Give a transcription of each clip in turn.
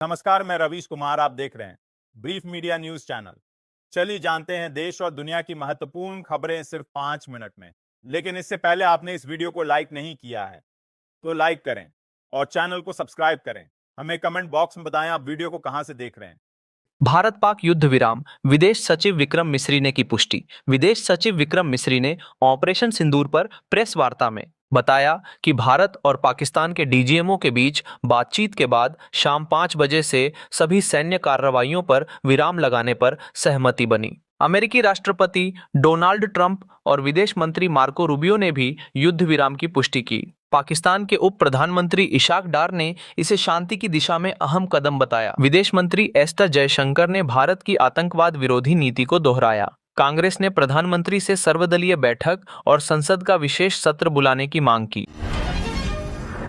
नमस्कार, मैं रवीश कुमार। आप देख रहे हैं ब्रीफ मीडिया न्यूज चैनल। चलिए जानते हैं देश और दुनिया की महत्वपूर्ण खबरें सिर्फ 5 मिनट में। लेकिन इससे पहले आपने इस वीडियो को लाइक नहीं किया है तो लाइक करें और चैनल को सब्सक्राइब करें। हमें कमेंट बॉक्स में बताएं आप वीडियो को कहां से देख रहे हैं। भारत पाक युद्ध विराम, विदेश सचिव विक्रम मिस्री ने की पुष्टि। विदेश सचिव विक्रम मिस्री ने ऑपरेशन सिंदूर पर प्रेस वार्ता में बताया कि भारत और पाकिस्तान के डीजीएमओ के बीच बातचीत के बाद शाम 5 बजे से सभी सैन्य कार्रवाइयों पर विराम लगाने पर सहमति बनी। अमेरिकी राष्ट्रपति डोनाल्ड ट्रंप और विदेश मंत्री मार्को रूबियो ने भी युद्ध विराम की पुष्टि की। पाकिस्तान के उप प्रधानमंत्री इशाक डार ने इसे शांति की दिशा में अहम कदम बताया। विदेश मंत्री एस जयशंकर ने भारत की आतंकवाद विरोधी नीति को दोहराया। कांग्रेस ने प्रधानमंत्री से सर्वदलीय बैठक और संसद का विशेष सत्र बुलाने की मांग की।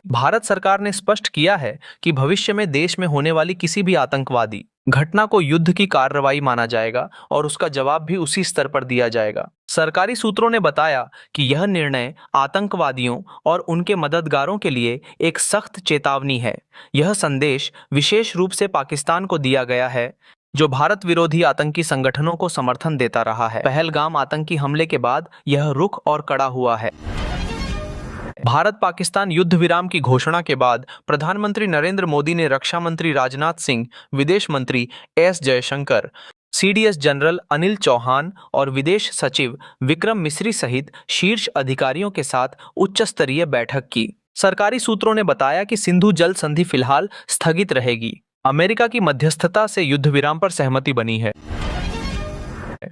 भारत सरकार ने स्पष्ट किया है कि भविष्य में देश में होने वाली किसी भी आतंकवादी घटना को युद्ध की कार्रवाई माना जाएगा और उसका जवाब भी उसी स्तर पर दिया जाएगा। सरकारी सूत्रों ने बताया कि यह निर्णय आतंकवादियों और उनके मददगारों के लिए एक सख्त चेतावनी है। यह संदेश विशेष रूप से पाकिस्तान को दिया गया है, जो भारत विरोधी आतंकी संगठनों को समर्थन देता रहा है। पहलगाम आतंकी हमले के बाद यह रुख और कड़ा हुआ है। भारत पाकिस्तान युद्ध विराम की घोषणा के बाद प्रधानमंत्री नरेंद्र मोदी ने रक्षा मंत्री राजनाथ सिंह, विदेश मंत्री S Jaishankar, CDS general Anil Chauhan और विदेश सचिव विक्रम मिस्री सहित शीर्ष अधिकारियों के साथ उच्च स्तरीय बैठक की। सरकारी सूत्रों ने बताया कि सिंधु जल संधि फिलहाल स्थगित रहेगी। अमेरिका की मध्यस्थता से युद्ध विराम पर सहमति बनी है।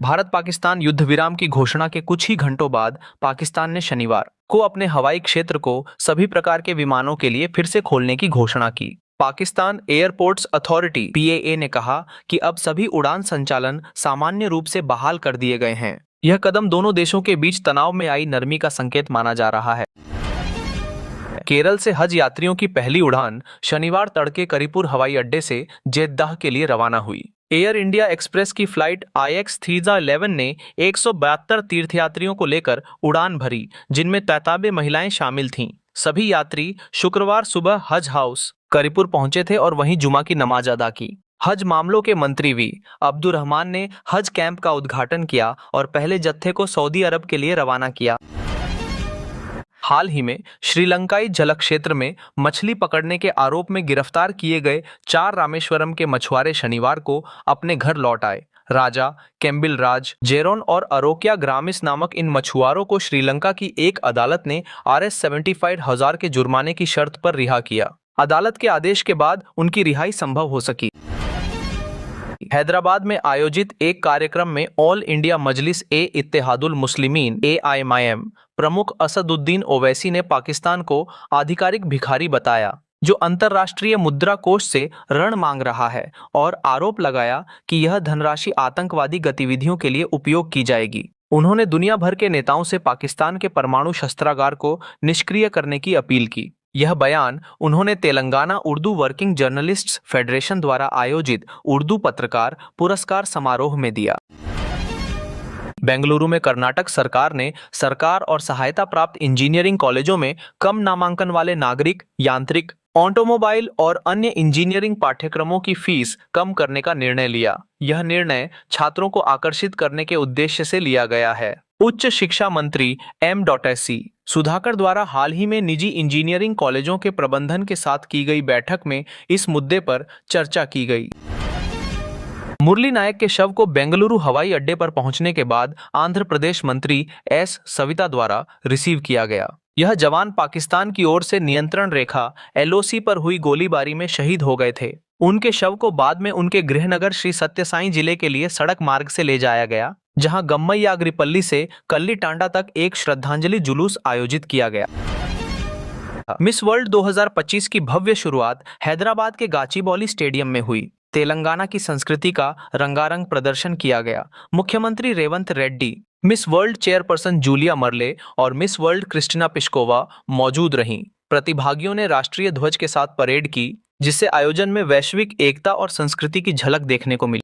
भारत पाकिस्तान युद्ध विराम की घोषणा के कुछ ही घंटों बाद पाकिस्तान ने शनिवार को अपने हवाई क्षेत्र को सभी प्रकार के विमानों के लिए फिर से खोलने की घोषणा की। पाकिस्तान एयरपोर्ट्स अथॉरिटी पीएए ने कहा कि अब सभी उड़ान संचालन सामान्य रूप से बहाल कर दिए गए हैं। यह कदम दोनों देशों के बीच तनाव में आई नरमी का संकेत माना जा रहा है। केरल से हज यात्रियों की पहली उड़ान शनिवार तड़के करीपुर हवाई अड्डे से जेद्दाह के लिए रवाना हुई। एयर इंडिया एक्सप्रेस की फ्लाइट IX-311 ने 172 तीर्थयात्रियों को लेकर उड़ान भरी, जिनमें 93 महिलाएं शामिल थीं। सभी यात्री शुक्रवार सुबह हज हाउस करीपुर पहुंचे थे और वहीं जुमा की नमाज अदा की। हज मामलों के मंत्री वी अब्दुर्रहमान ने हज कैंप का उद्घाटन किया और पहले जत्थे को सऊदी अरब के लिए रवाना किया। हाल ही में श्रीलंकाई जल क्षेत्र में मछली पकड़ने के आरोप में गिरफ्तार किए गए 4 रामेश्वरम के मछुआरे शनिवार को अपने घर लौट आए। राजा, कैम्बिल राज, जेरोन और अरोक्या ग्रामिस नामक इन मछुआरों को श्रीलंका की एक अदालत ने Rs75,000 के जुर्माने की शर्त पर रिहा किया। अदालत के आदेश के बाद उनकी रिहाई संभव हो सकी। हैदराबाद में आयोजित एक कार्यक्रम में ऑल इंडिया मजलिस ए इत्तेहादुल मुस्लिमीन AIMIM प्रमुख असदुद्दीन ओवैसी ने पाकिस्तान को आधिकारिक भिखारी बताया, जो अंतर्राष्ट्रीय मुद्रा कोष से ऋण मांग रहा है, और आरोप लगाया कि यह धनराशि आतंकवादी गतिविधियों के लिए उपयोग की जाएगी। उन्होंने दुनिया भर के नेताओं से पाकिस्तान के परमाणु शस्त्रागार को निष्क्रिय करने की अपील की। यह बयान उन्होंने Telangana Urdu working journalists federation द्वारा आयोजित उर्दू पत्रकार पुरस्कार समारोह में दिया। बेंगलुरु में कर्नाटक सरकार ने सरकार और सहायता प्राप्त इंजीनियरिंग कॉलेजों में कम नामांकन वाले नागरिक, यांत्रिक, ऑटोमोबाइल और अन्य इंजीनियरिंग पाठ्यक्रमों की फीस कम करने का निर्णय लिया। यह निर्णय छात्रों को आकर्षित करने के उद्देश्य से लिया गया है। उच्च शिक्षा मंत्री M.SC सुधाकर द्वारा हाल ही में निजी इंजीनियरिंग कॉलेजों के प्रबंधन के साथ की गई बैठक में इस मुद्दे पर चर्चा की गई। मुरली नायक के शव को बेंगलुरु हवाई अड्डे पर पहुंचने के बाद आंध्र प्रदेश मंत्री S. सविता द्वारा रिसीव किया गया। यह जवान पाकिस्तान की ओर से नियंत्रण रेखा LOC पर हुई गोलीबारी में शहीद हो गए थे। उनके शव को बाद में उनके गृहनगर श्री सत्य साई जिले के लिए सड़क मार्ग से ले जाया गया, जहां गम्मैयाग्रिपल्ली से कल्ली टांडा तक एक श्रद्धांजलि जुलूस आयोजित किया गया। मिस वर्ल्ड 2025 की भव्य शुरुआत हैदराबाद के गाचीबौली स्टेडियम में हुई। तेलंगाना की संस्कृति का रंगारंग प्रदर्शन किया गया। मुख्यमंत्री Revanth Reddy, miss world chairperson Julia Merle और मिस वर्ल्ड क्रिस्टिना पिस्कोवा मौजूद रहीं। प्रतिभागियों ने राष्ट्रीय ध्वज के साथ परेड की, जिससे आयोजन में वैश्विक एकता और संस्कृति की झलक देखने को मिली।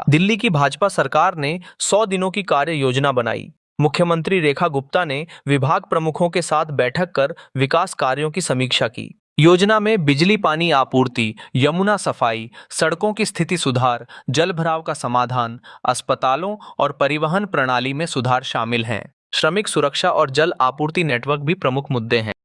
दिल्ली की भाजपा सरकार ने 100 दिनों की कार्य योजना बनाई। मुख्यमंत्री रेखा गुप्ता ने विभाग प्रमुखों के साथ बैठक कर विकास कार्यों की समीक्षा की। योजना में बिजली पानी आपूर्ति, यमुना सफाई, सड़कों की स्थिति सुधार, जल भराव का समाधान, अस्पतालों और परिवहन प्रणाली में सुधार शामिल हैं। श्रमिक सुरक्षा और जल आपूर्ति नेटवर्क भी प्रमुख मुद्दे हैं।